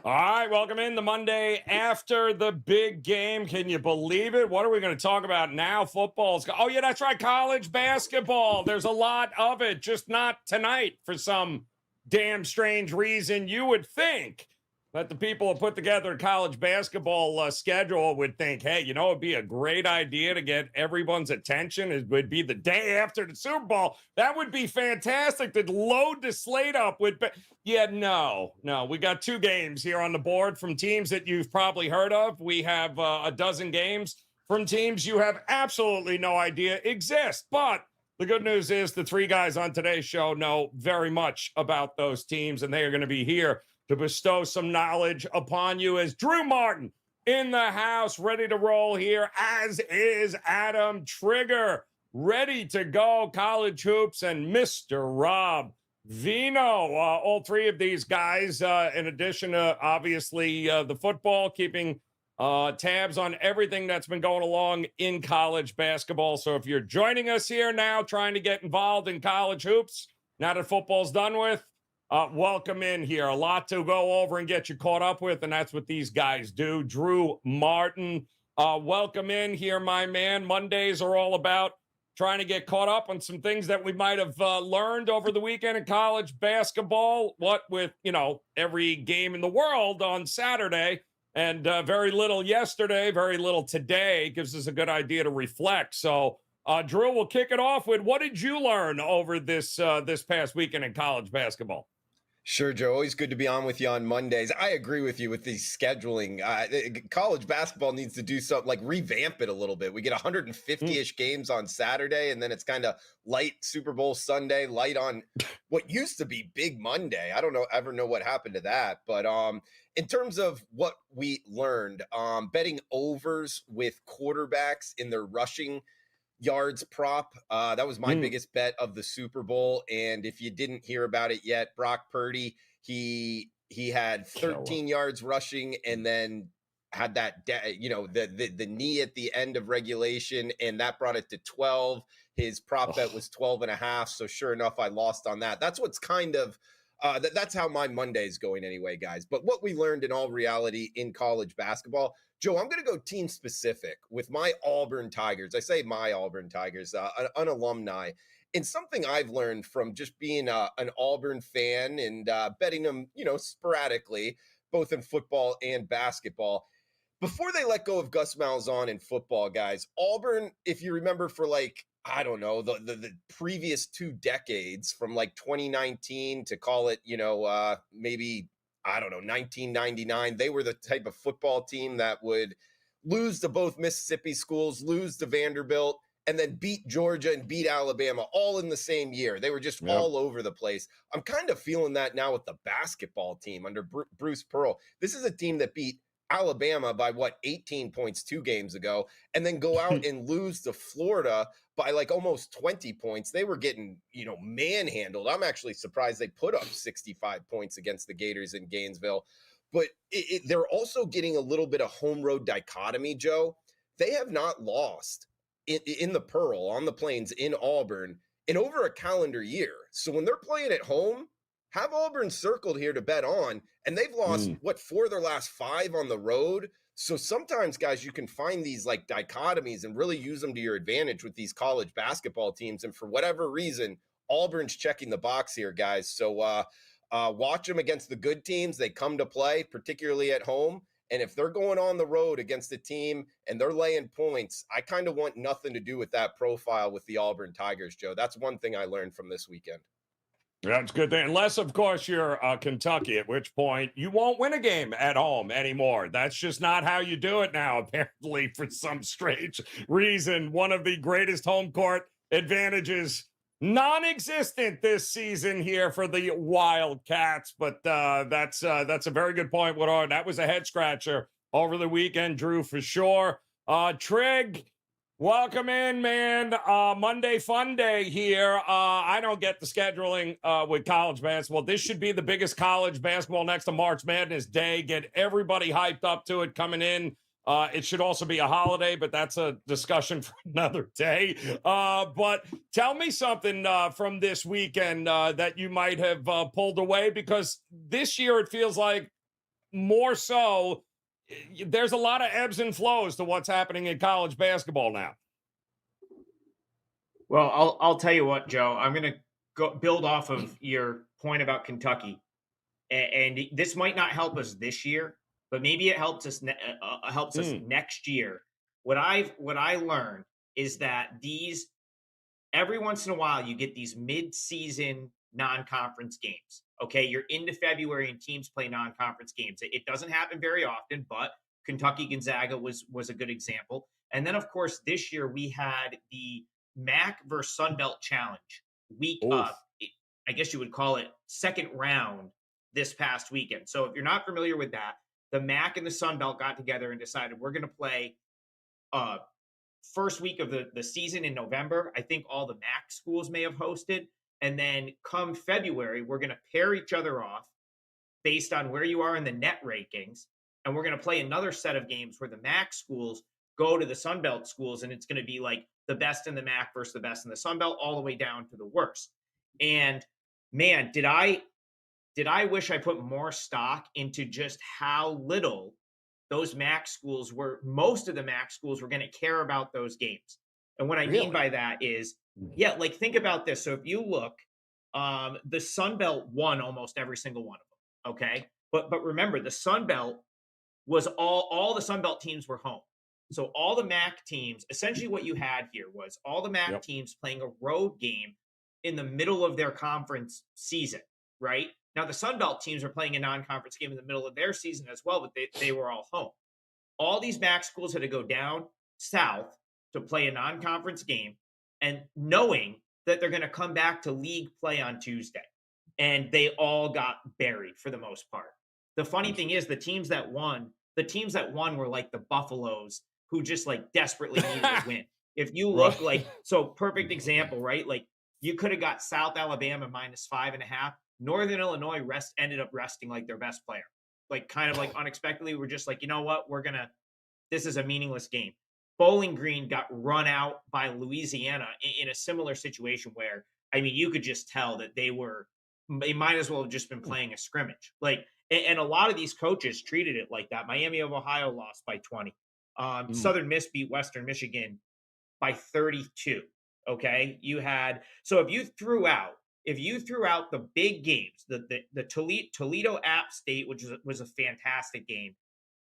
All right, welcome in the Monday after the big game. Can you believe it? What are we going to talk about now? Football's. Oh, yeah, that's right. College basketball. There's a lot of it, just not tonight for some damn strange reason. You would think that the people who put together a college basketball schedule would think, hey, it'd be a great idea to get everyone's attention. It would be the day after the Super Bowl. That would be fantastic to load the slate up with. Yeah, no. We got two games here on the board from teams that you've probably heard of. We have a dozen games from teams you have absolutely no idea exist. But the good news is the three guys on today's show know very much about those teams, and they are going to be here to bestow some knowledge upon you. As Drew Martin in the house, ready to roll here, as is Adam Trigger, ready to go, college hoops, and Mr. Rob Vino. All three of these guys, in addition to obviously the football, keeping tabs on everything that's been going along in college basketball. So if you're joining us here now trying to get involved in college hoops, now that football's done with, welcome in here. A lot to go over and get you caught up with, and that's what these guys do. Drew Martin, welcome in here, my man. Mondays are all about trying to get caught up on some things that we might have learned over the weekend in college basketball. What with, every game in the world on Saturday and very little yesterday, very little today, gives us a good idea to reflect. So, Drew, we'll kick it off with, what did you learn over this past weekend in college basketball? Sure, Joe. Always good to be on with you on Mondays. I agree with you with the scheduling. College basketball needs to do something like revamp it a little bit. We get 150-ish games on Saturday, and then it's kind of light Super Bowl Sunday, light on what used to be big Monday. I don't ever know what happened to that. But in terms of what we learned, betting overs with quarterbacks in their rushing yards prop. That was my biggest bet of the Super Bowl. And if you didn't hear about it yet, Brock Purdy, he had 13 yards rushing and then had that, the knee at the end of regulation, and that brought it to 12. His prop bet was 12 and a half. So sure enough, I lost on that. That's what's kind of, that's how my Monday is going anyway, guys. But what we learned in all reality in college basketball, Joe, I'm going to go team specific with my Auburn Tigers. I say my Auburn Tigers, an alumni. And something I've learned from just being an Auburn fan and betting them, sporadically, both in football and basketball. Before they let go of Gus Malzahn in football, guys, Auburn, if you remember for I don't know, the previous 2 decades from 2019 to call it, maybe, I don't know, 1999, they were the type of football team that would lose to both Mississippi schools, lose to Vanderbilt, and then beat Georgia and beat Alabama all in the same year. They were just all over the place. I'm kind of feeling that now with the basketball team under Bruce Pearl. This is a team that beat Alabama by 18 points 2 games ago, and then go out and lose to Florida by almost 20 points. They were getting, manhandled. I'm actually surprised they put up 65 points against the Gators in Gainesville. But they're also getting a little bit of home road dichotomy, Joe. They have not lost in the Pearl, on the Plains, in Auburn, in over a calendar year. So when they're playing at home, have Auburn circled here to bet on, and they've lost 4 of their last 5 on the road. So sometimes, guys, you can find these dichotomies and really use them to your advantage with these college basketball teams. And for whatever reason, Auburn's checking the box here, guys. So watch them against the good teams. They come to play, particularly at home. And if they're going on the road against a team and they're laying points, I kind of want nothing to do with that profile with the Auburn Tigers, Joe. That's one thing I learned from this weekend. That's a good thing. Unless, of course, you're Kentucky, at which point you won't win a game at home anymore. That's just not how you do it now, apparently, for some strange reason. One of the greatest home court advantages non-existent this season here for the Wildcats. But that's a very good point, Woodard. That was a head-scratcher over the weekend, Drew, for sure. Trig, welcome in, man. Monday fun day here. I don't get the scheduling with college basketball. This should be the biggest college basketball next to March Madness Day. Get everybody hyped up to it coming in. It should also be a holiday, but that's a discussion for another day. But tell me something from this weekend that you might have pulled away, because this year it feels like more so, there's a lot of ebbs and flows to what's happening in college basketball now. Well, I'll tell you what, Joe. I'm going to go build off of your point about Kentucky, and this might not help us this year, but maybe it helps us helps us Mm, next year. What I learned is that these every once in a while you get these mid-season non-conference games. Okay, you're into February and teams play non-conference games. It doesn't happen very often, but Kentucky Gonzaga was a good example. And then of course this year we had the MAC versus Sun Belt Challenge week. oof. I guess you would call it second round this past weekend. So if you're not familiar with that, the MAC and the Sun Belt got together and decided we're going to play uh, first week of the season in November. I think all the MAC schools may have hosted. And then come February, we're going to pair each other off based on where you are in the net rankings. And we're going to play another set of games where the MAC schools go to the Sun Belt schools. And it's going to be like the best in the MAC versus the best in the Sun Belt, all the way down to the worst. And man, did I wish I put more stock into just how little those MAC schools were, most of the MAC schools were going to care about those games. And what I mean Really? by that is, yeah, like think about this. So if you look, the Sun Belt won almost every single one of them. Okay. But remember, the Sun Belt was all the Sun Belt teams were home. So all the MAC teams, essentially what you had here was all the MAC Yep. teams playing a road game in the middle of their conference season, right? Now the Sun Belt teams are playing a non-conference game in the middle of their season as well, but they were all home. All these MAC schools had to go down south to play a non-conference game, and knowing that they're going to come back to league play on Tuesday. And they all got buried for the most part. The funny thing is the teams that won were like the Buffaloes who just like desperately needed a win. If you Right. look like, so perfect example, right? Like you could have got South Alabama -5.5. Northern Illinois ended up resting like their best player. Like kind of like unexpectedly, we're just like, you know what? This is a meaningless game. Bowling Green got run out by Louisiana in a similar situation where, I mean, you could just tell that they might as well have just been playing a scrimmage. Like, and a lot of these coaches treated it like that. Miami of Ohio lost by 20. Mm, Southern Miss beat Western Michigan by 32. Okay. So if you threw out the big games, the Toledo App State, which was a fantastic game,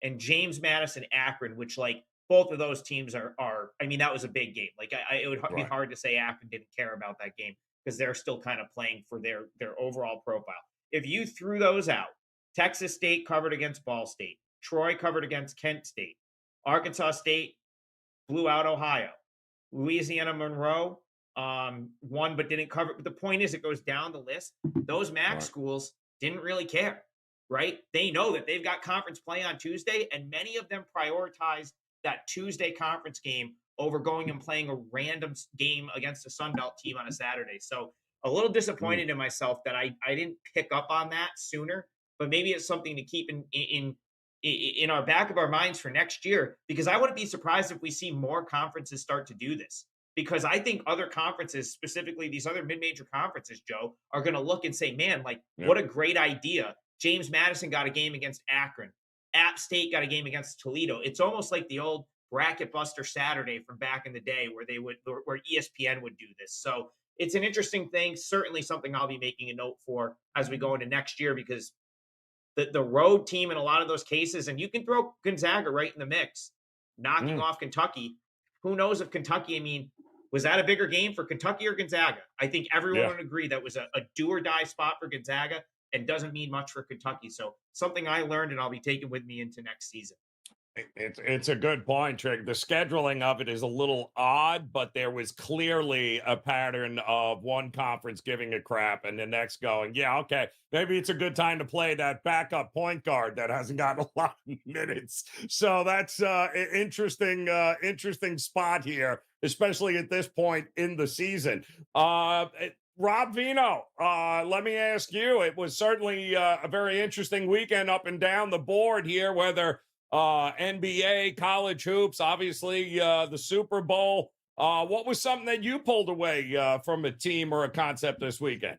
and James Madison Akron, which like both of those teams are I mean, that was a big game. Like it would be right. hard to say Akron didn't care about that game because they're still kind of playing for their overall profile. If you threw those out, Texas State covered against Ball State, Troy covered against Kent State, Arkansas State blew out Ohio, Louisiana Monroe won but didn't cover. But the point is, it goes down the list. Those MAC Right. schools didn't really care, right? They know that they've got conference play on Tuesday, and many of them prioritize that Tuesday conference game over going and playing a random game against a Sun Belt team on a Saturday. So a little Mm. disappointed in myself that I didn't pick up on that sooner, but maybe it's something to keep in our back of our minds for next year, because I wouldn't be surprised if we see more conferences start to do this, because I think other conferences, specifically these other mid-major conferences, Joe, are going to look and say, man, like Yep. what a great idea. James Madison got a game against Akron. App State got a game against Toledo. It's almost like the old bracket buster Saturday from back in the day where ESPN would do this. So it's an interesting thing, certainly something I'll be making a note for as we go into next year, because the road team in a lot of those cases, and you can throw Gonzaga right in the mix, knocking Mm. off Kentucky. Who knows if Kentucky, I mean, was that a bigger game for Kentucky or Gonzaga? I think everyone Yeah. would agree that was a do or die spot for Gonzaga and doesn't mean much for Kentucky. So something I learned and I'll be taking with me into next season. It's a good point, Trick. The scheduling of it is a little odd, but there was clearly a pattern of one conference giving a crap and the next going, yeah, okay, maybe it's a good time to play that backup point guard that hasn't gotten a lot of minutes. So that's interesting spot here, especially at this point in the season. Rob Vino, let me ask you. It was certainly a very interesting weekend up and down the board here, whether NBA, college hoops, obviously the Super Bowl. What was something that you pulled away from a team or a concept this weekend?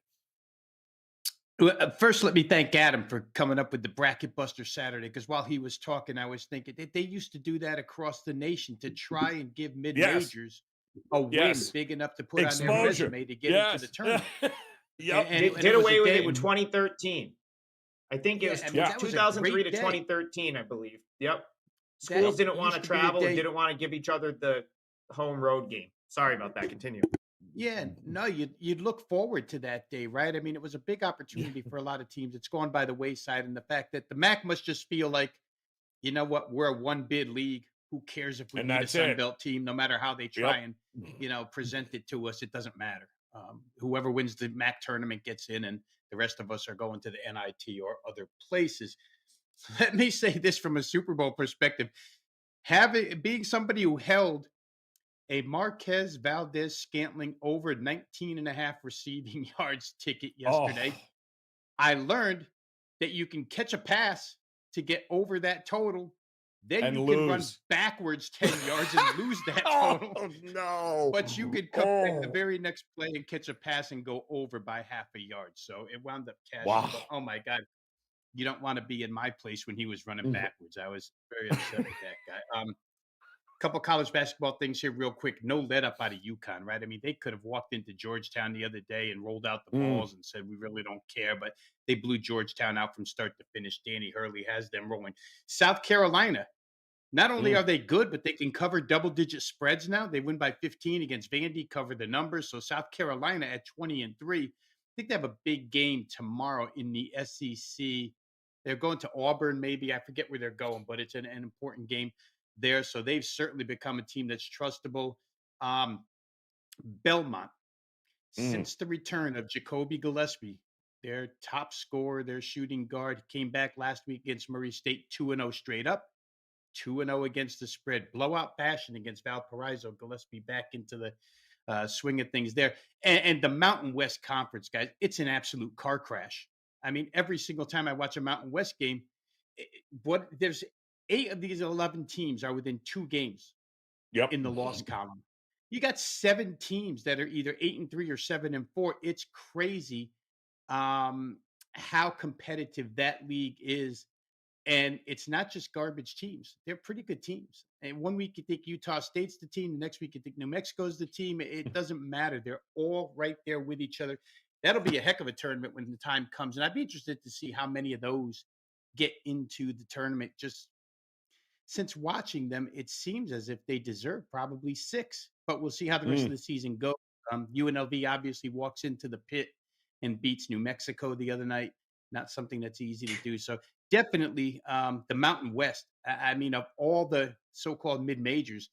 Well, first, let me thank Adam for coming up with the Bracket Buster Saturday. Because while he was talking, I was thinking they used to do that across the nation to try and give mid Yes. majors a win Yes. big enough to put on their Exposure. resume to get into the Yes. tournament. Yep. And Did it was a away with day it in when 2013. I think it yeah, was I mean that was a 2003 great to day. 2013, I believe. Yep. That Schools didn't want to used to be a travel and day. didn't want to give each other the home road game. Sorry about that. Continue. Yeah, no, you'd look forward to that day, right? I mean, it was a big opportunity for a lot of teams. It's gone by the wayside, and the fact that the MAC must just feel like, you know what, we're a one bid league. Who cares if we And beat a that's Sun it. Belt team? No matter how they try Yep. and present it to us, it doesn't matter. Whoever wins the MAC tournament gets in, and the rest of us are going to the NIT or other places. Let me say this from a Super Bowl perspective: being somebody who held a Marquez Valdez Scantling over 19 and a half receiving yards ticket Oh, yesterday, I learned that you can catch a pass to get over that total. Then and you can run lose. backwards 10 yards and lose that total. Oh, no. But you could come back the Oh, very next play and catch a pass and go over by half a yard. So it wound up cashing. wow. But oh my God, you don't want to be in my place when he was running backwards. I was very upset with that guy. Couple college basketball things here real quick. No let up out of UConn, right? I mean, they could have walked into Georgetown the other day and rolled out the Mm, balls and said, we really don't care. But they blew Georgetown out from start to finish. Danny Hurley has them rolling. South Carolina, not only mm. are they good, but they can cover double-digit spreads now. They win by 15 against Vandy, cover the numbers. So South Carolina at 20-3. I think they have a big game tomorrow in the SEC. They're going to Auburn, maybe. I forget where they're going, but it's an important game there. So they've certainly become a team that's trustable. Um, Belmont, Mm. since the return of Jacoby Gillespie, their top scorer, their shooting guard, came back last week against Murray State 2-0 straight up. 2-0 against the spread. Blowout fashion against Valparaiso. Gillespie back into the swing of things there. And the Mountain West Conference, guys, it's an absolute car crash. I mean, every single time I watch a Mountain West game, there's 8 of these 11 teams are within 2 games Yep. in the loss column. You got 7 teams that are either 8-3 or 7-4. It's crazy how competitive that league is, and it's not just garbage teams. They're pretty good teams. And one week you think Utah State's the team, the next week you think New Mexico's the team. It doesn't matter. They're all right there with each other. That'll be a heck of a tournament when the time comes. And I'd be interested to see how many of those get into the tournament. Just since watching them, it seems as if they deserve probably 6, but we'll see how the rest of Mm. the season goes. UNLV obviously walks into the pit and beats New Mexico the other night. Not something that's easy to do. So definitely the Mountain West. I mean, of all the so-called mid majors,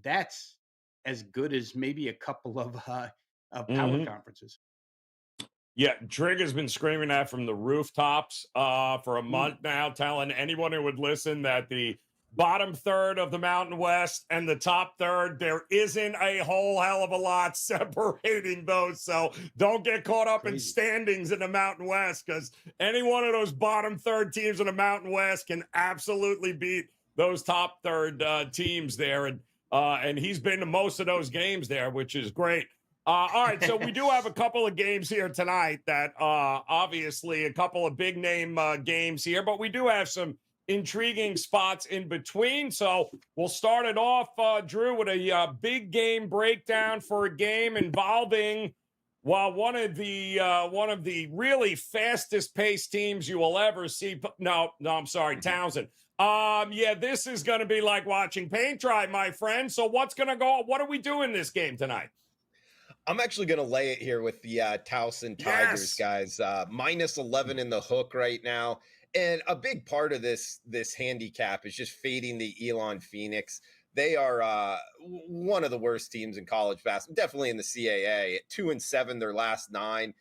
that's as good as maybe a couple of power Hmm. conferences. Yeah, Trig has been screaming that from the rooftops for a Mm, month now, telling anyone who would listen that the bottom third of the Mountain West and the top third, there isn't a whole hell of a lot separating those. So don't get caught up in crazy. standings in the Mountain West, because any one of those bottom third teams in the Mountain West can absolutely beat those top third teams there. And he's been to most of those games there, which is great. All right, so we do have a couple of games here tonight that obviously a couple of big name games here, but we do have some intriguing spots in between. So we'll start it off, Drew, with a big game breakdown for a game involving one of the really fastest paced teams you will ever see. No, I'm sorry, Towson. Yeah, this is going to be like watching paint dry, my friend. So what's going to go? What are we doing this game tonight? I'm actually going to lay it here with the Towson Tigers, Yes. guys. Minus 11 in the hook right now. And a big part of this handicap is just fading the Elon Phoenix. They are one of the worst teams in college basketball, definitely in the CAA. At 2-7, their last 9.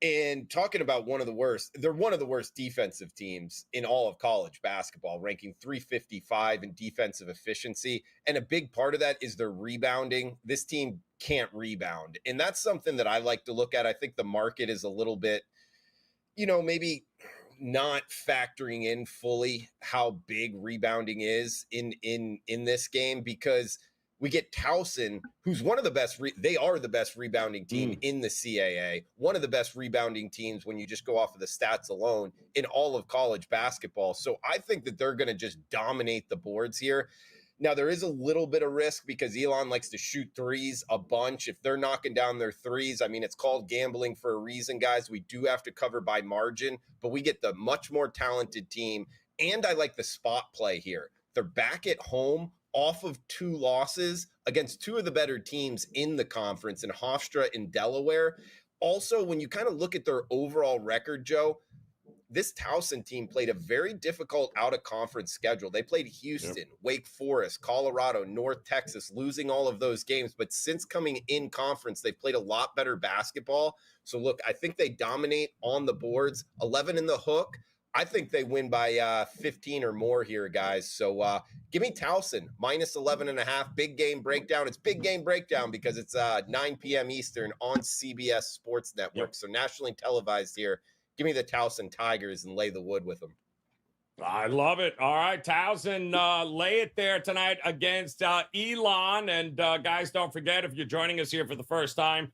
And talking about they're one of the worst defensive teams in all of college basketball, ranking 355 in defensive efficiency. And a big part of that is their rebounding. This team can't rebound. And that's something that I like to look at. I think the market is a little bit, maybe not factoring in fully how big rebounding is in this game, because We get Towson, who's one of the best. They are the best rebounding team in the CAA. One of the best rebounding teams when you just go off of the stats alone in all of college basketball. So I think that they're going to just dominate the boards here. Now, there is a little bit of risk because Elon likes to shoot threes a bunch. If they're knocking down their threes, I mean, it's called gambling for a reason, guys. We do have to cover by margin, but we get the much more talented team. And I like the spot play here. They're back at home off of 2 losses against 2 of the better teams in the conference in Hofstra and Delaware. Also, when you kind of look at their overall record, Joe, this Towson team played a very difficult out-of-conference schedule. They played Houston, Wake Forest, Colorado, North Texas, losing all of those games. But since coming in conference, they've played a lot better basketball. So, look, I think they dominate on the boards. 11 in the hook. I think they win by 15 or more here, guys. So give me Towson, minus 11.5. Big game breakdown. It's big game breakdown because it's 9 p.m. Eastern on CBS Sports Network. So nationally televised here. Give me the Towson Tigers and lay the wood with them. I love it. All right, Towson, lay it there tonight against Elon. And guys, don't forget, if you're joining us here for the first time,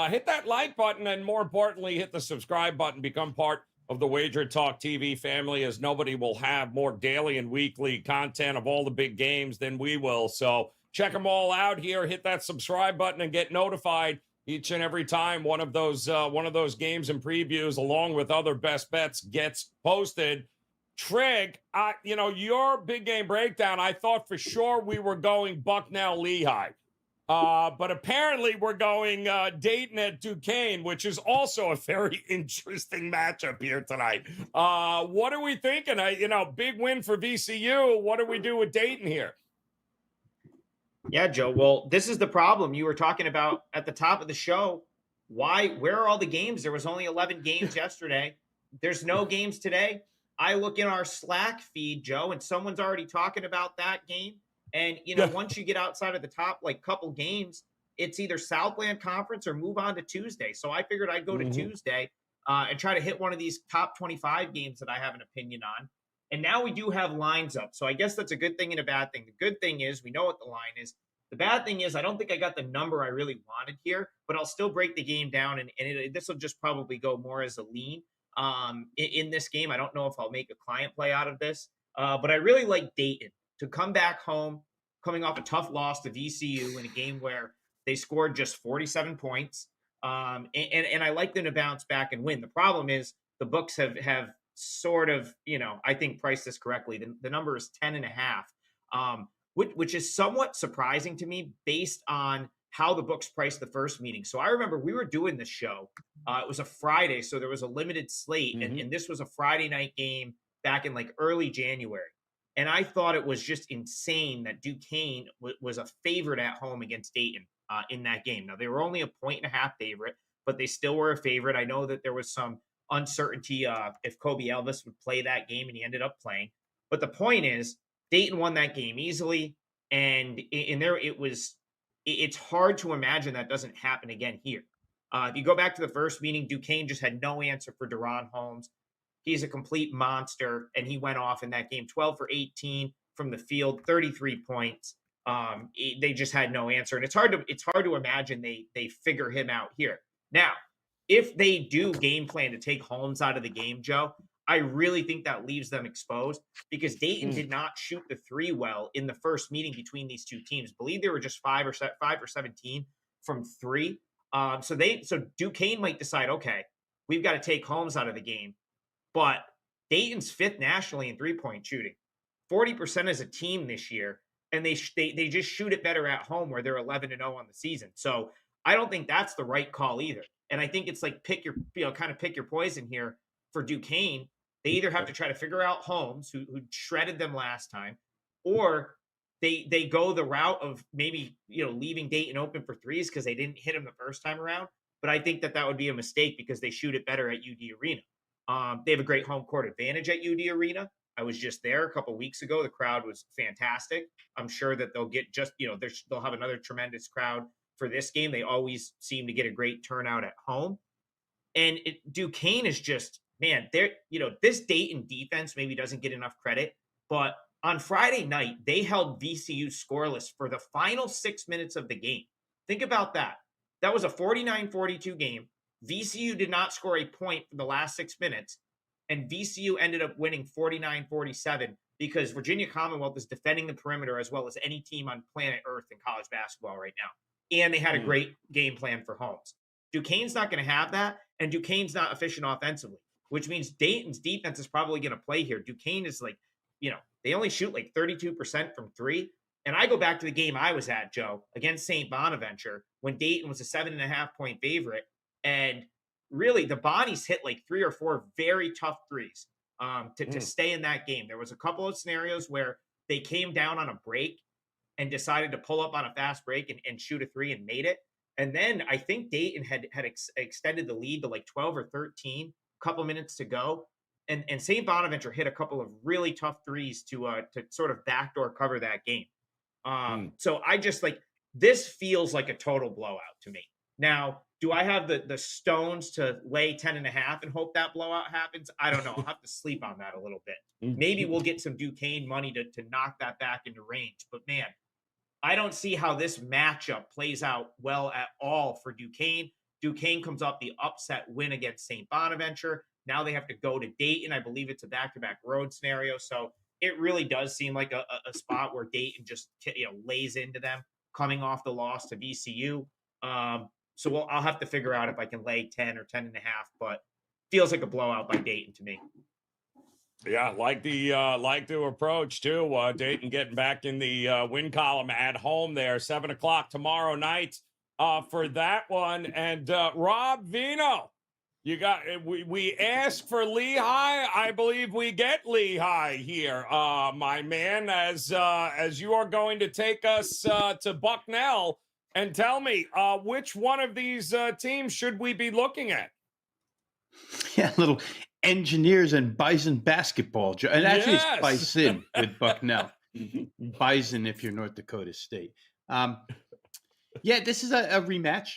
hit that like button and more importantly, hit the subscribe button. Become part of the WagerTalk TV family, as nobody will have more daily and weekly content of all the big games than we will. So check them all out here. Hit that subscribe button and get notified each and every time one of those games and previews, along with other best bets, gets posted. Trig, your big game breakdown, I thought for sure we were going Bucknell Lehigh. But apparently we're going Dayton at Duquesne, which is also a very interesting matchup here tonight. What are we thinking? Big win for VCU. What do we do with Dayton here? Yeah, Joe. Well, this is the problem you were talking about at the top of the show. Where are all the games? There was only 11 games yesterday. There's no games today. I look in our Slack feed, Joe, and someone's already talking about that game. And, once you get outside of the top, couple games, it's either Southland Conference or move on to Tuesday. So I figured I'd go to Tuesday and try to hit one of these top 25 games that I have an opinion on. And now we do have lines up. So I guess that's a good thing and a bad thing. The good thing is we know what the line is. The bad thing is I don't think I got the number I really wanted here, but I'll still break the game down. And this will just probably go more as a lean in this game. I don't know if I'll make a client play out of this, but I really like Dayton to come back home, coming off a tough loss to VCU in a game where they scored just 47 points. And I like them to bounce back and win. The problem is the books have sort of, I think priced this correctly. The number is 10.5, which is somewhat surprising to me based on how the books priced the first meeting. So I remember we were doing this show. It was a Friday, so there was a limited slate, and this was a Friday night game back in early January. And I thought it was just insane that Duquesne was a favorite at home against Dayton in that game. Now, they were only a 1.5 favorite, but they still were a favorite. I know that there was some uncertainty if Kobe Elvis would play that game, and he ended up playing. But the point is, Dayton won that game easily, and it's hard to imagine that doesn't happen again here. If you go back to the first meeting, Duquesne just had no answer for Deron Holmes. He's a complete monster, and he went off in that game, 12 for 18 from the field, 33 points. They just had no answer, and it's hard to imagine they figure him out here. Now, if they do game plan to take Holmes out of the game, Joe, I really think that leaves them exposed because Dayton did not shoot the three well in the first meeting between these two teams. I believe they were just 5 or 17 from three. So Duquesne might decide, okay, we've got to take Holmes out of the game. But Dayton's 5th nationally in three-point shooting, 40% as a team this year, and they just shoot it better at home where they're 11-0 on the season. So I don't think that's the right call either. And I think it's pick your poison here for Duquesne. They either have to try to figure out Holmes, who shredded them last time, or they go the route of maybe leaving Dayton open for threes because they didn't hit him the first time around. But I think that would be a mistake because they shoot it better at UD Arena. They have a great home court advantage at UD Arena. I was just there a couple weeks ago. The crowd was fantastic. I'm sure that they'll get they'll have another tremendous crowd for this game. They always seem to get a great turnout at home. And Duquesne is just, man, this Dayton defense maybe doesn't get enough credit, but On Friday night, they held VCU scoreless for the final 6 minutes of the game. Think about that. That was a 49-42 game. VCU did not score a point for the last 6 minutes, and VCU ended up winning 49-47 because Virginia Commonwealth is defending the perimeter as well as any team on planet Earth in college basketball right now. And they had a great game plan for Holmes. Duquesne's not going to have that, and Duquesne's not efficient offensively, which means Dayton's defense is probably going to play here. Duquesne is like, they only shoot like 32% from three. And I go back to the game I was at, Joe, against St. Bonaventure when Dayton was a 7.5-point favorite. And really, the Bonnies hit like 3 or 4 very tough threes to stay in that game. There was a couple of scenarios where they came down on a break and decided to pull up on a fast break and shoot a 3 and made it. And then I think Dayton had extended the lead to like 12 or 13, a couple minutes to go. And St. Bonaventure hit a couple of really tough threes to sort of backdoor cover that game. So I just this feels like a total blowout to me. Now, do I have the stones to lay 10.5 and hope that blowout happens? I don't know. I'll have to sleep on that a little bit. Maybe we'll get some Duquesne money to knock that back into range. But man, I don't see how this matchup plays out well at all for Duquesne. Duquesne comes off the upset win against St. Bonaventure. Now they have to go to Dayton. I believe it's a back-to-back road scenario. So it really does seem like a spot where Dayton just lays into them coming off the loss to VCU. So I'll have to figure out if I can lay 10 or 10.5, but feels like a blowout by Dayton to me. Yeah, like the approach too. Dayton getting back in the win column at home there, 7:00 tomorrow night for that one. And Rob Vino, you got we ask for Lehigh. I believe we get Lehigh here, my man. As you are going to take us to Bucknell, and tell me which one of these teams should we be looking at? Yeah, little Engineers and Bison basketball. And actually, Yes. it's Bison with Bucknell. Bison if you're North Dakota State. Yeah, this is a rematch.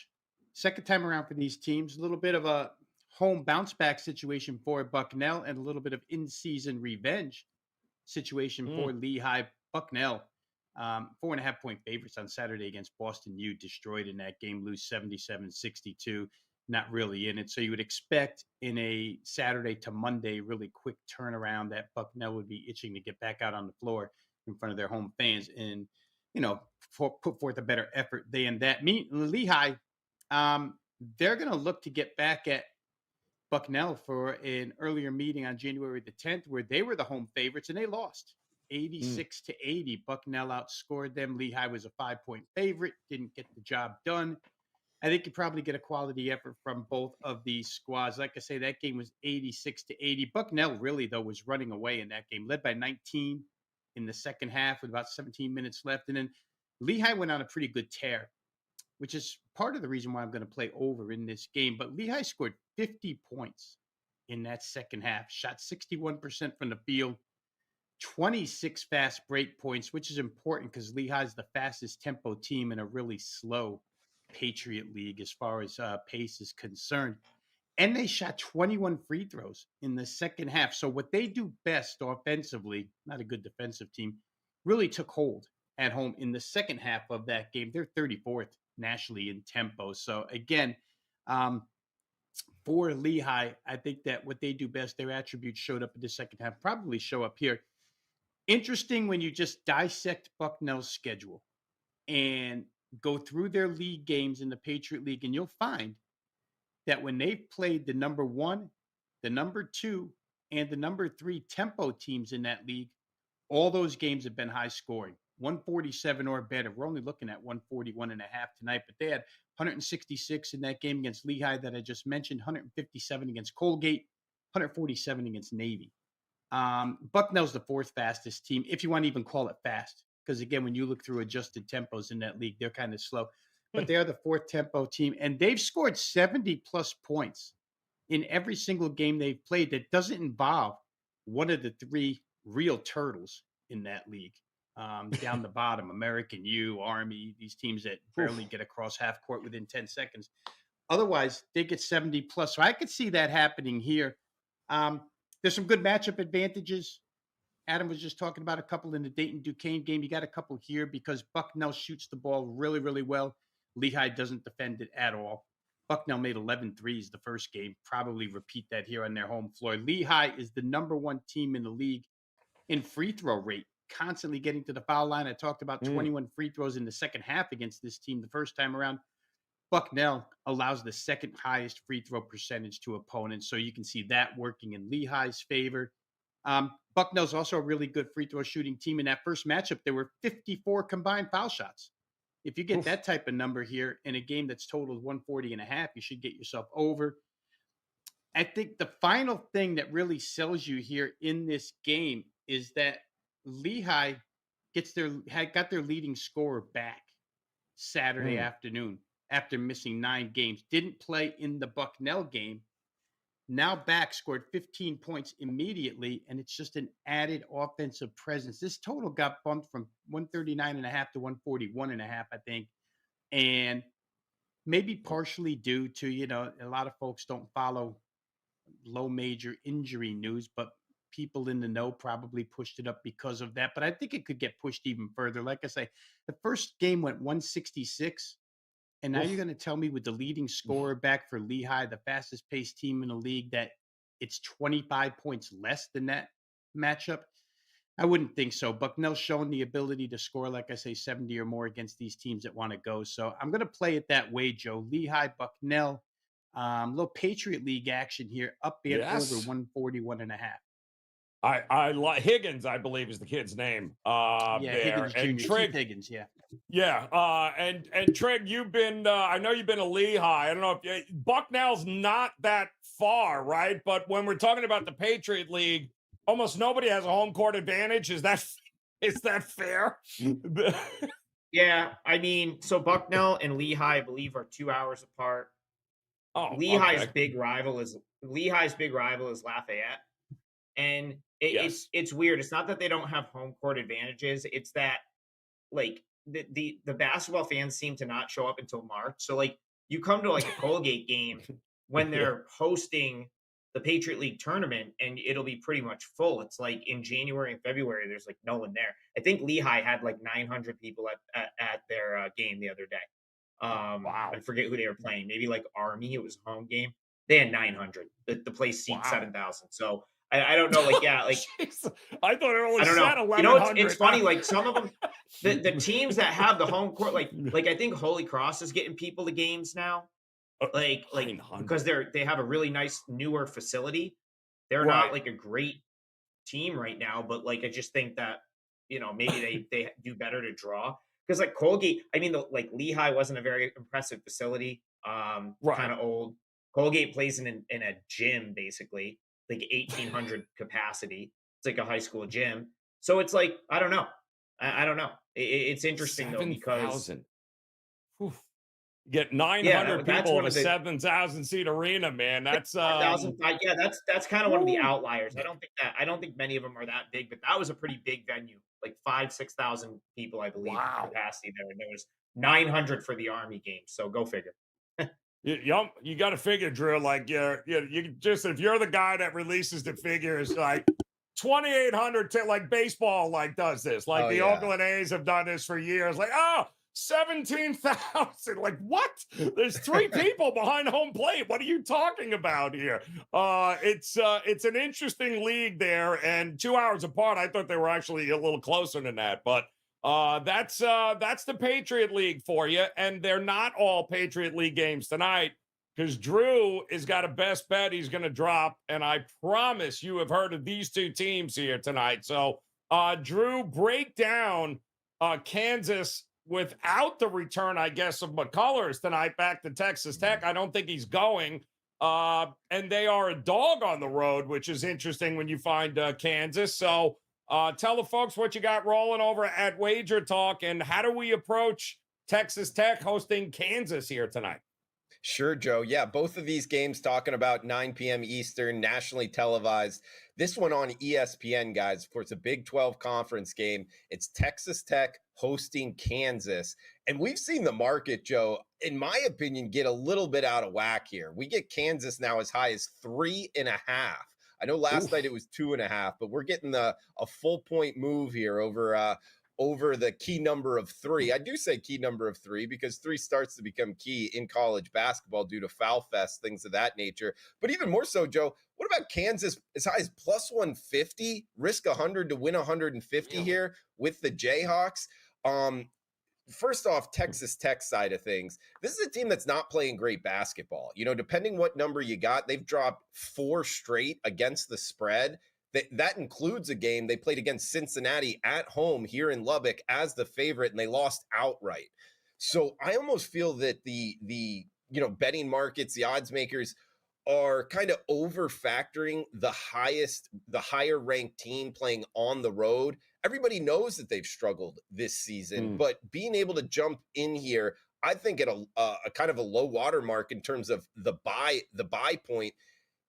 Second time around for these teams. A little bit of a home bounce back situation for Bucknell and a little bit of in-season revenge situation for Lehigh. Bucknell, 4.5-point favorites on Saturday against Boston U, destroyed in that game, lose 77-62. Not really in it. So you would expect in a Saturday to Monday really quick turnaround that Bucknell would be itching to get back out on the floor in front of their home fans and, put forth a better effort than that. Lehigh, they're going to look to get back at Bucknell for an earlier meeting on January the 10th where they were the home favorites and they lost 86-80. Bucknell outscored them. Lehigh was a 5-point favorite, didn't get the job done. I think you probably get a quality effort from both of these squads. Like I say, that game was 86-80. Bucknell really, though, was running away in that game, led by 19 in the second half with about 17 minutes left. And then Lehigh went on a pretty good tear, which is part of the reason why I'm going to play over in this game. But Lehigh scored 50 points in that second half, shot 61% from the field, 26 fast break points, which is important because Lehigh is the fastest tempo team in a really slow Patriot League as far as pace is concerned. And they shot 21 free throws in the second half. So what they do best offensively, not a good defensive team, really took hold at home in the second half of that game. They're 34th nationally in tempo. So again, for Lehigh, I think that what they do best, their attributes showed up in the second half, probably show up here. Interesting when you just dissect Bucknell's schedule and go through their league games in the Patriot League, and you'll find that when they've played the number 1, the number 2, and the number 3 tempo teams in that league, all those games have been high scoring, 147 or better. We're only looking at 141.5 tonight, but they had 166 in that game against Lehigh that I just mentioned, 157 against Colgate, 147 against Navy. Bucknell's the 4th fastest team, if you want to even call it fast. Because, again, when you look through adjusted tempos in that league, they're kind of slow. But they are the 4th tempo team, and they've scored 70-plus points in every single game they've played that doesn't involve one of the 3 real turtles in that league. Down the bottom, American U, Army, these teams that barely get across half court within 10 seconds. Otherwise, they get 70-plus. So I could see that happening here. There's some good matchup advantages Adam was just talking about a couple in the Dayton Duquesne game. You got a couple here because Bucknell shoots the ball really, really well. Lehigh doesn't defend it at all. Bucknell made 11 threes the first game. Probably repeat that here on their home floor. Lehigh is the number one team in the league in free throw rate, constantly getting to the foul line. I talked about 21 free throws in the second half against this team the first time around. Bucknell allows the second highest free throw percentage to opponents. So you can see that working in Lehigh's favor. Bucknell's also a really good free throw shooting team. In that first matchup, there were 54 combined foul shots. If you get that type of number here in a game that's totaled 140 and a half, you should get yourself over. I think the final thing that really sells you here in this game is that Lehigh got their leading scorer back Saturday afternoon after missing 9 games. Didn't play in the Bucknell game. Now back, scored 15 points immediately, and it's just an added offensive presence. This total got bumped from 139.5 to 141.5, I think. And maybe partially due to, a lot of folks don't follow low major injury news, but people in the know probably pushed it up because of that. But I think it could get pushed even further. Like I say, the first game went 166. And now you're going to tell me with the leading scorer back for Lehigh, the fastest paced team in the league, that it's 25 points less than that matchup? I wouldn't think so. Bucknell's shown the ability to score, like I say, 70 or more against these teams that want to go. So I'm going to play it that way, Joe. Lehigh, Bucknell, little Patriot League action here, up and over 141.5. I like Higgins, I believe is the kid's name. Higgins Jr. And Trigg, Keith Higgins, and Trigg, you've been. I know you've been to Lehigh. I don't know if Bucknell's not that far, right? But when we're talking about the Patriot League, almost nobody has a home court advantage. Is that fair? Yeah, I mean, so Bucknell and Lehigh, I believe, are 2 hours apart. Oh, Lehigh's okay. big rival is Lafayette. And it's weird. It's not that they don't have home court advantages. It's that like the basketball fans seem to not show up until March. So like you come to like a Colgate game when they're hosting the Patriot League tournament and it'll be pretty much full. It's like in January and February, there's like no one there. I think Lehigh had like 900 people at their game the other day. Wow. I forget who they were playing. Maybe like Army. It was a home game. They had 900. The place seats 7,000. So I don't know, like, yeah, like Jeez. I thought it only I don't said know. 1,100. It's funny, like some of them, the teams that have the home court, like I think Holy Cross is getting people to games now, like 900. because they have a really nice newer facility. They're not like a great team right now, but like I just think that maybe they do better to draw because like Colgate, I mean, like Lehigh wasn't a very impressive facility, kind of old. Colgate plays in a gym basically. Like 1,800 capacity. It's like a high school gym. So it's like, I don't know. I don't know. It's interesting 7, though, because get 900 people in a 7,000 seat arena, man. That's 1,005. Yeah, that's kind of one of the outliers. I don't think many of them are that big, but that was a pretty big venue. Like 5,000-6,000 people, I believe, capacity there. And there was 900 for the Army game. So go figure. You got to figure, Drew. Like you just if you're the guy that releases the figures, like 2,800 to like baseball, like does this. Like the Oakland A's have done this for years. Like 17,000. Like what? There's 3 people behind home plate. What are you talking about here? It's an interesting league there, and 2 hours apart. I thought they were actually a little closer than that, but. That's the Patriot League for you, and they're not all Patriot League games tonight because Drew has got a best bet he's going to drop, and I promise you have heard of these 2 teams here tonight. So, Drew, break down Kansas without the return, I guess, of McCullers tonight back to Texas Tech. I don't think he's going, and they are a dog on the road, which is interesting when you find Kansas. So. Tell the folks what you got rolling over at WagerTalk, and how do we approach Texas Tech hosting Kansas here tonight? Sure, Joe. Yeah, both of these games talking about 9 p.m. Eastern, nationally televised. This one on ESPN, guys. Of course, a Big 12 conference game. It's Texas Tech hosting Kansas. And we've seen the market, Joe, in my opinion, get a little bit out of whack here. We get Kansas now as high as 3.5. I know last Oof. night it was 2.5, but we're getting a full point move here over the key number of 3. I do say key number of 3 because 3 starts to become key in college basketball due to foul fest, things of that nature. But even more so, Joe, what about Kansas as high as plus 150? Risk 100 to win 150 here with the Jayhawks. First off, Texas Tech side of things, this is a team that's not playing great basketball. You know, depending what number you got, they've dropped 4 straight against the spread. That includes a game they played against Cincinnati at home here in Lubbock as the favorite, and they lost outright. So I almost feel that the betting markets, the odds makers are kind of over factoring the higher ranked team playing on the road. Everybody knows that they've struggled this season, but being able to jump in here, I think at a kind of a low water mark in terms of the buy point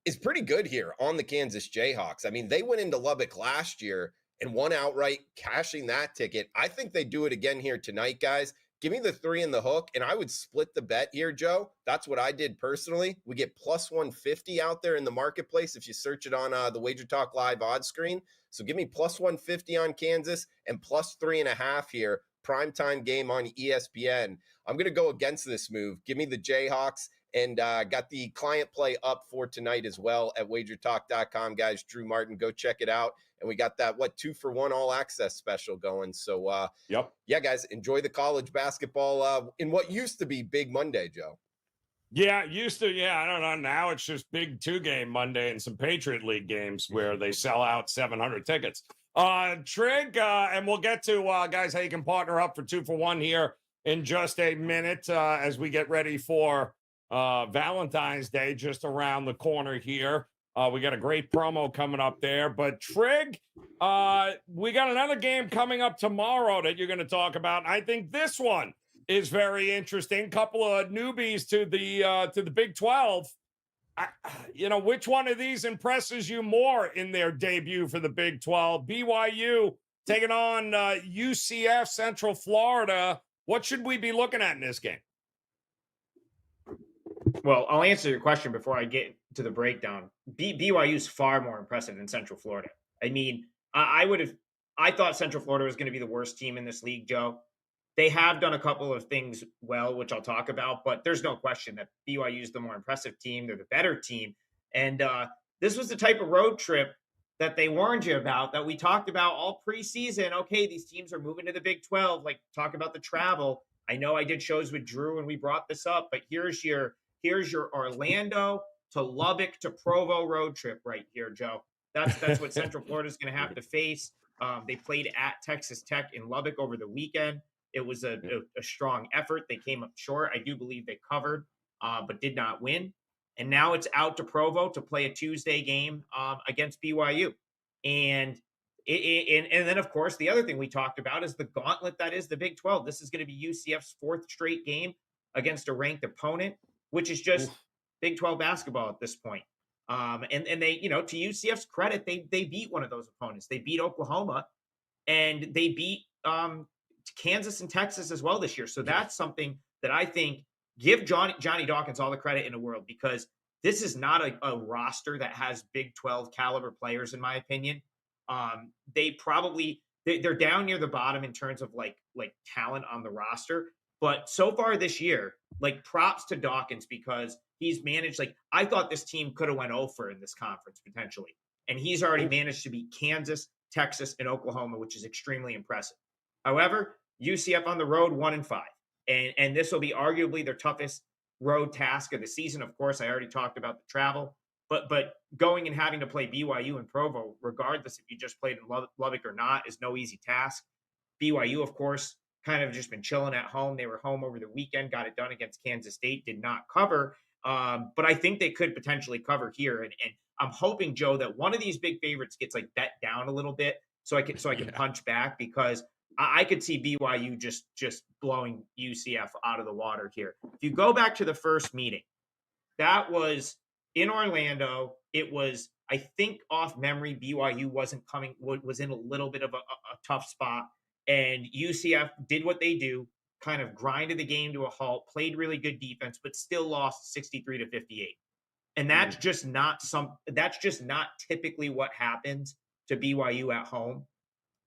is pretty good here on the Kansas Jayhawks. I mean, they went into Lubbock last year and won outright, cashing that ticket. I think they do it again here tonight, guys. Give me the 3 in the hook, and I would split the bet here, Joe. That's what I did personally. We get plus 150 out there in the marketplace if you search it on the WagerTalk live odds screen. So give me plus 150 on Kansas and plus 3.5 here. Primetime game on ESPN. I'm going to go against this move. Give me the Jayhawks. And got the client play up for tonight as well at wagertalk.com, guys. Drew Martin, go check it out. And we got that 2-for-1 all access special going. So yeah, guys, enjoy the college basketball in what used to be Big Monday, Joe. Yeah, used to. Yeah, I don't know. Now it's just big 2-game Monday and some Patriot League games where they sell out 700 tickets. Trig, and we'll get to guys how you can partner up for 2-for-1 here in just a minute as we get ready for Valentine's Day just around the corner here. We got a great promo coming up there. But Trig, we got another game coming up tomorrow that you're going to talk about. I think this one is very interesting. Couple of newbies to the Big 12. Which one of these impresses you more in their debut for the Big 12? BYU taking on UCF, Central Florida. What should we be looking at in this game? Well, I'll answer your question before I get to the breakdown. BYU is far more impressive than Central Florida. I mean, I thought Central Florida was going to be the worst team in this league, Joe. They have done a couple of things well, which I'll talk about, but there's no question that BYU is the more impressive team. They're the better team. And this was the type of road trip that they warned you about, that we talked about all preseason. Okay, these teams are moving to the Big 12, like talk about the travel. I know I did shows with Drew and we brought this up, but here's your Orlando to Lubbock to Provo road trip right here, Joe. That's what Central Florida is going to have to face. They played at Texas Tech in Lubbock over the weekend. It was a strong effort. They came up short. I do believe they covered, but did not win. And now it's out to Provo to play a Tuesday game against BYU. And then, of course, the other thing we talked about is the gauntlet that is the Big 12. This is going to be UCF's 4th straight game against a ranked opponent, which is just Big 12 basketball at this point. And they, to UCF's credit, they beat one of those opponents. They beat Oklahoma, and they beat Kansas and Texas as well this year. So that's something that I think give Johnny Dawkins all the credit in the world, because this is not a roster that has Big 12 caliber players, in my opinion. They're down near the bottom in terms of like talent on the roster. But so far this year, like, props to Dawkins, because he's managed, like, I thought this team could have went over in this conference potentially. And he's already managed to beat Kansas, Texas, and Oklahoma, which is extremely impressive. However, UCF on the road 1-5. And this will be arguably their toughest road task of the season. Of course, I already talked about the travel. But going and having to play BYU and Provo, regardless if you just played in Lubbock or not, is no easy task. BYU, of course, kind of just been chilling at home. They were home over the weekend, got it done against Kansas State, did not cover. But I think they could potentially cover here. And I'm hoping, Joe, that one of these big favorites gets like bet down a little bit so I can punch back, because I could see BYU just blowing UCF out of the water here. If you go back to the first meeting, that was in Orlando. It was, I think, off memory, BYU was in a little bit of a tough spot. And UCF did what they do, kind of grinded the game to a halt, played really good defense, but still lost 63-58. And that's just not typically what happens to BYU at home.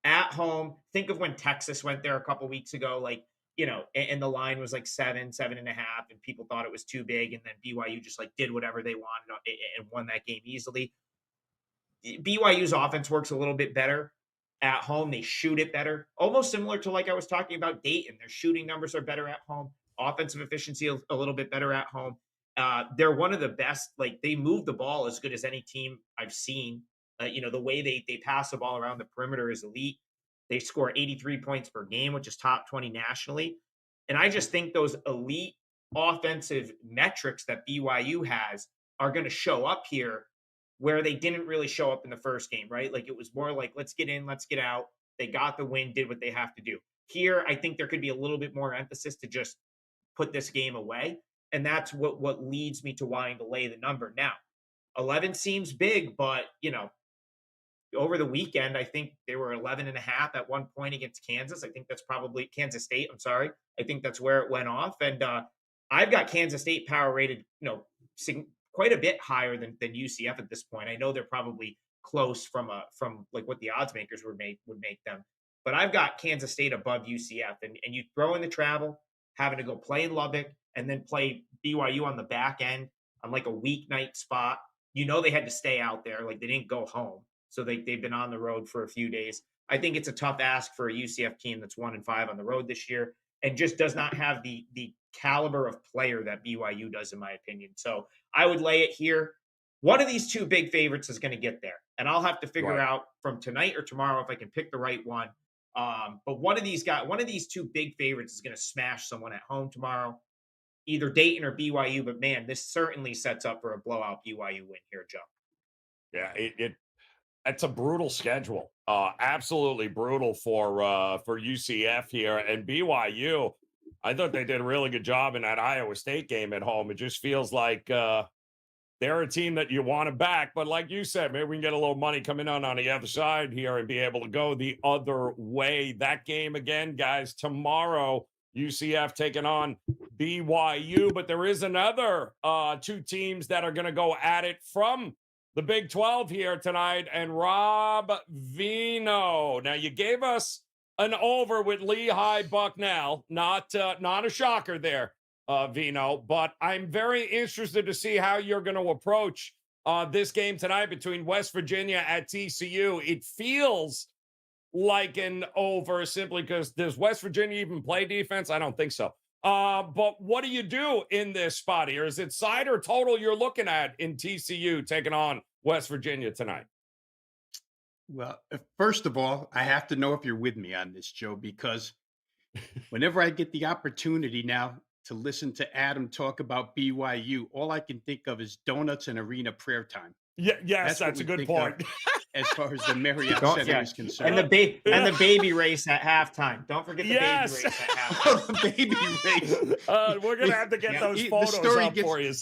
At home, think of when Texas went there a couple weeks ago, like, and the line was like 7.5, and people thought it was too big. And then BYU just like did whatever they wanted and won that game easily. BYU's offense works a little bit better at home. They shoot it better, almost similar to like I was talking about Dayton. Their shooting numbers are better at home. Offensive efficiency a little bit better at home. They're one of the best. Like they move the ball as good as any team I've seen. The way they pass the ball around the perimeter is elite. They score 83 points per game, which is top 20 nationally. And I just think those elite offensive metrics that BYU has are going to show up here where they didn't really show up in the first game, right? Like it was more like, let's get in, let's get out. They got the win, did what they have to do. Here, I think there could be a little bit more emphasis to just put this game away. And that's what leads me to wanting to lay the number. Now, 11 seems big, but, over the weekend, I think they were 11.5 at one point against Kansas. I think that's probably Kansas State. I'm sorry. I think that's where it went off. And I've got Kansas State power rated, quite a bit higher than UCF at this point. I know they're probably close from like what the odds makers would make them, but I've got Kansas State above UCF. And you throw in the travel, having to go play in Lubbock and then play BYU on the back end on like a weeknight spot. They had to stay out there, like they didn't go home. So they've been on the road for a few days. I think it's a tough ask for a UCF team that's 1-5 on the road this year and just does not have the caliber of player that BYU does, in my opinion. So I would lay it here. One of these two big favorites is going to get there, and I'll have to figure out from tonight or tomorrow if I can pick the right one. But one of these two big favorites is going to smash someone at home tomorrow, either Dayton or BYU. But man, this certainly sets up for a blowout BYU win here, Joe. Yeah, it's a brutal schedule. Absolutely brutal for UCF here. And BYU, I thought they did a really good job in that Iowa State game at home. It just feels like they're a team that you want to back. But like you said, maybe we can get a little money coming on the other side here and be able to go the other way. That game again, guys, tomorrow, UCF taking on BYU. But there is another two teams that are going to go at it from the Big 12 here tonight, and Rob Vino. Now, you gave us an over with Lehigh Bucknell. Not a shocker there, Vino, but I'm very interested to see how you're going to approach this game tonight between West Virginia at TCU. It feels like an over simply because does West Virginia even play defense? I don't think so. But what do you do in this spot here? Is it side or total you're looking at in TCU taking on West Virginia tonight? Well, first of all, I have to know if you're with me on this, Joe, because whenever I get the opportunity now to listen to Adam talk about BYU, all I can think of is donuts and arena prayer time. Yeah, yes, that's a good point. As far as the Marriott Center is concerned. And the baby race at halftime. Don't forget the baby race at halftime. The baby race. We're going to have to get those photos up for you.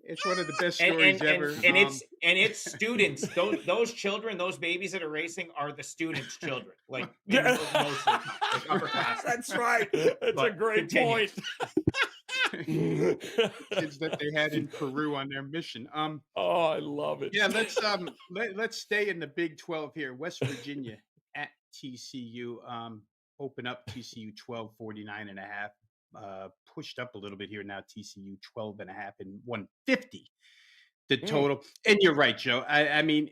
It's one of the best stories ever. And it's students. Those children, those babies that are racing are the students' children. Like, mostly, like upper class. That's right. It's a great point. Kids that they had in Peru on their mission. I love it. Yeah, let's stay in the Big 12 here. West Virginia at TCU. Open up TCU 12.49.5. Pushed up a little bit here now. TCU 12.5 and 150. The total. And you're right, Joe. I mean,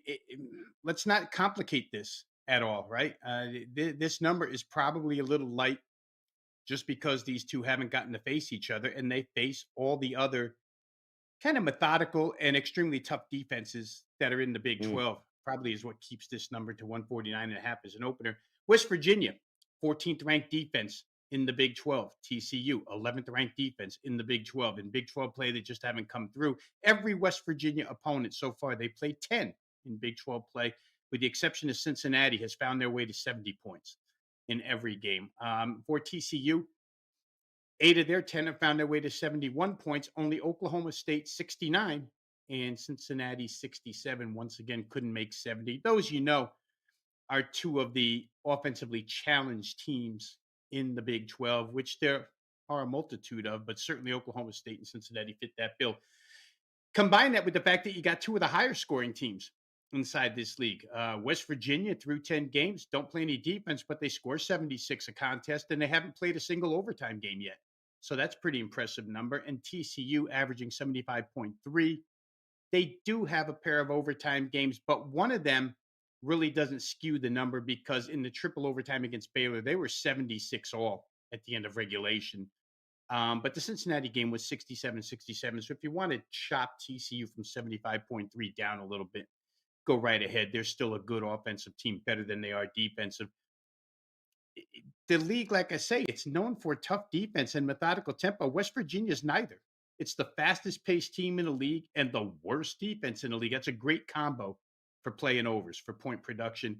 let's not complicate this at all, right? This number is probably a little light, just because these two haven't gotten to face each other, and they face all the other kind of methodical and extremely tough defenses that are in the Big 12. Probably is what keeps this number to 149.5 as an opener. West Virginia, 14th ranked defense in the Big 12. TCU, 11th ranked defense in the Big 12. In Big 12 play, they just haven't come through. Every West Virginia opponent so far, they played 10 in Big 12 play, with the exception of Cincinnati, has found their way to 70 points in every game. For TCU, 8 of their 10 have found their way to 71 points. Only Oklahoma State 69 and Cincinnati 67. Once again, couldn't make 70. Those, are two of the offensively challenged teams in the Big 12, which there are a multitude of, but certainly Oklahoma State and Cincinnati fit that bill. Combine that with the fact that you got two of the higher scoring teams inside this league. West Virginia, through 10 games, don't play any defense, but they score 76 a contest, and they haven't played a single overtime game yet. So that's pretty impressive number. And TCU averaging 75.3. They do have a pair of overtime games, but one of them really doesn't skew the number because in the triple overtime against Baylor, they were 76 all at the end of regulation. But the Cincinnati game was 67-67. So if you want to chop TCU from 75.3 down a little bit, go right ahead. They're still a good offensive team, better than they are defensive. The league, like I say, it's known for tough defense and methodical tempo. West Virginia's neither. It's the fastest paced team in the league and the worst defense in the league. That's a great combo for playing overs, for point production.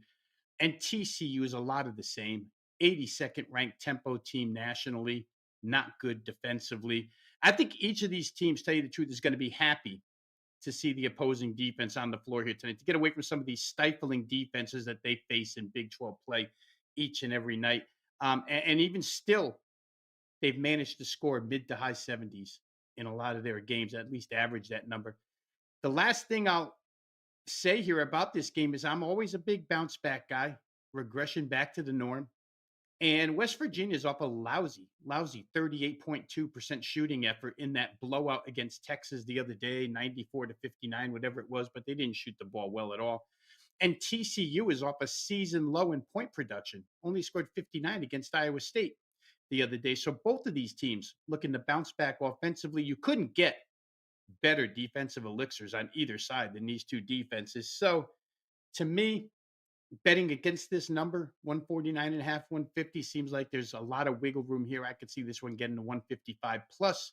And TCU is a lot of the same. 82nd ranked tempo team nationally, not good defensively. I think each of these teams, tell you the truth, is going to be happy to see the opposing defense on the floor here tonight, to get away from some of these stifling defenses that they face in Big 12 play each and every night. And even still, they've managed to score mid to high 70s in a lot of their games, at least average that number. The last thing I'll say here about this game is I'm always a big bounce back guy, regression back to the norm. And West Virginia is off a lousy 38.2% shooting effort in that blowout against Texas the other day, 94-59, whatever it was, but they didn't shoot the ball well at all. And TCU is off a season low in point production, only scored 59 against Iowa State the other day. So both of these teams looking to bounce back offensively. You couldn't get better defensive elixirs on either side than these two defenses. So to me, betting against this number, 149.5, 150, seems like there's a lot of wiggle room here. I could see this one getting to 155 plus.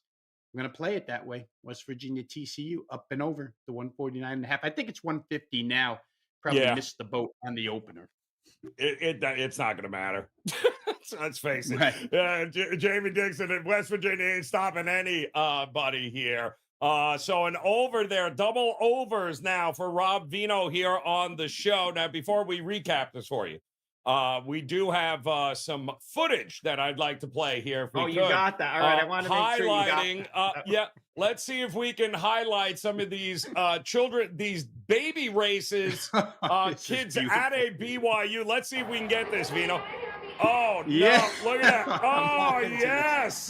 I'm going to play it that way. West Virginia TCU up and over the 149.5. I think it's 150 now. Probably missed the boat on the opener. It's not going to matter. Let's face it. Right. Jamie Dixon at West Virginia ain't stopping anybody here. So an over there, double overs now for Rob Vino here on the show. Now, before we recap this for you, we do have some footage that I'd like to play here. If we could. You got that. All right, I want to make sure highlighting. you got Yeah, let's see if we can highlight some of these children, these baby races, kids at a BYU. Let's see if we can get this, Vino. Oh, yeah. No, look at that. Oh, yes.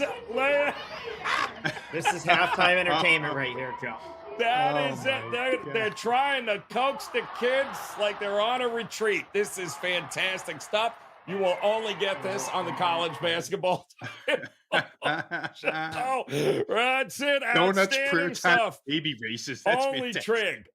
This is halftime entertainment right here, Joe. That is it. They're trying to coax the kids like they're on a retreat. This is fantastic stuff. You will only get this on the college basketball. Oh, that's it. Donuts, prayer stuff. time, baby races. That's only fantastic. Trig.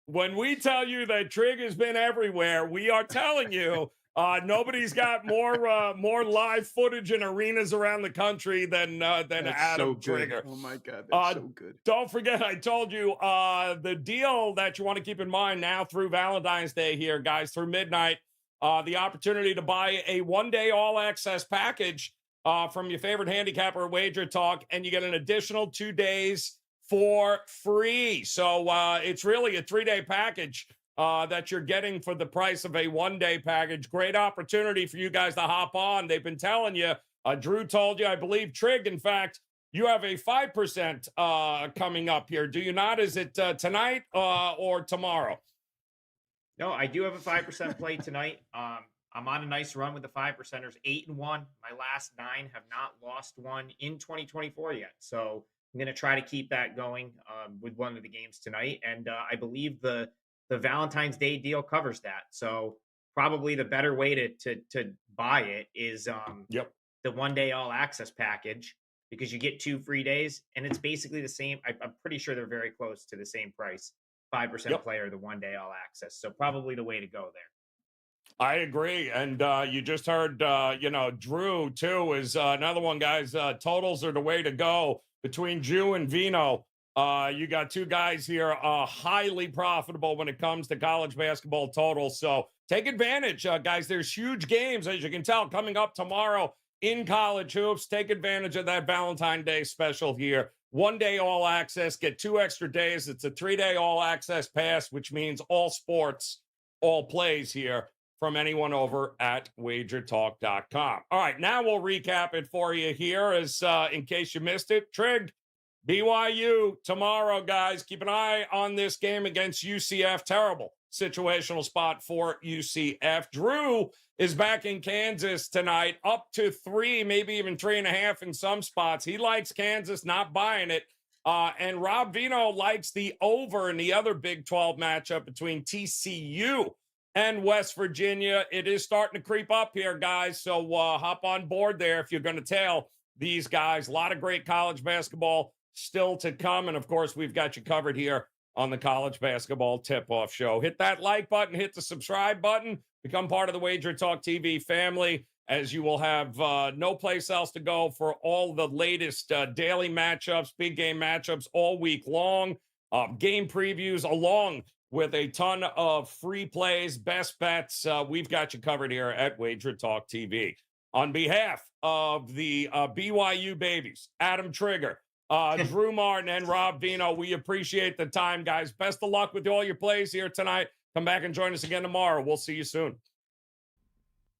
When we tell you that Trig has been everywhere, we are telling you nobody's got more live footage in arenas around the country than Adam Trigger. Oh my God, that's so good. Don't forget, I told you the deal that you want to keep in mind now through Valentine's Day here, guys, through midnight. The opportunity to buy a one-day all-access package from your favorite handicapper at WagerTalk, and you get an additional 2 days for free. So it's really a 3-day package that you're getting for the price of a one-day package. Great opportunity for you guys to hop on. They've been telling you, Drew told you, I believe Trig, in fact, you have a 5% coming up here. Do you not? Is it tonight or tomorrow? No, I do have a 5% play tonight. I'm on a nice run with the 5%ers, 8-1. My last 9 have not lost one in 2024 yet. So I'm going to try to keep that going with one of the games tonight. And I believe the Valentine's Day deal covers that. So probably the better way to buy it is the one-day all-access package, because you get 2 free days, and it's basically the same. I'm pretty sure they're very close to the same price. 5% player, the one-day all-access. So probably the way to go there. I agree. And you just heard, Drew, too, is another one, guys. Totals are the way to go between Drew and Vino. You got two guys here highly profitable when it comes to college basketball totals. So take advantage, guys. There's huge games, as you can tell, coming up tomorrow in college hoops. Take advantage of that Valentine's Day special here. 1 day all access, get 2 extra days. It's a 3-day all access pass, which means all sports, all plays here from anyone over at WagerTalk.com. All right, now we'll recap it for you here as in case you missed it. Trig, BYU tomorrow, guys. Keep an eye on this game against UCF. Terrible situational spot for UCF. Drew is back in Kansas tonight, up to 3, maybe even 3.5 in some spots. He likes Kansas, not buying it. And Rob Vino likes the over in the other Big 12 matchup between TCU and West Virginia. It is starting to creep up here, guys. So hop on board there if you're going to tail these guys. A lot of great college basketball still to come. And of course, we've got you covered here on the College Basketball Tip-Off Show. Hit that like button, hit the subscribe button, become part of the WagerTalk TV family, as you will have no place else to go for all the latest daily matchups, big game matchups all week long, game previews, along with a ton of free plays, best bets. We've got you covered here at WagerTalk TV. On behalf of the BYU babies, Adam Trigger, Drew Martin, and Rob Vino, we appreciate the time, guys. Best of luck with all your plays here tonight. Come back and join us again tomorrow. We'll see you soon.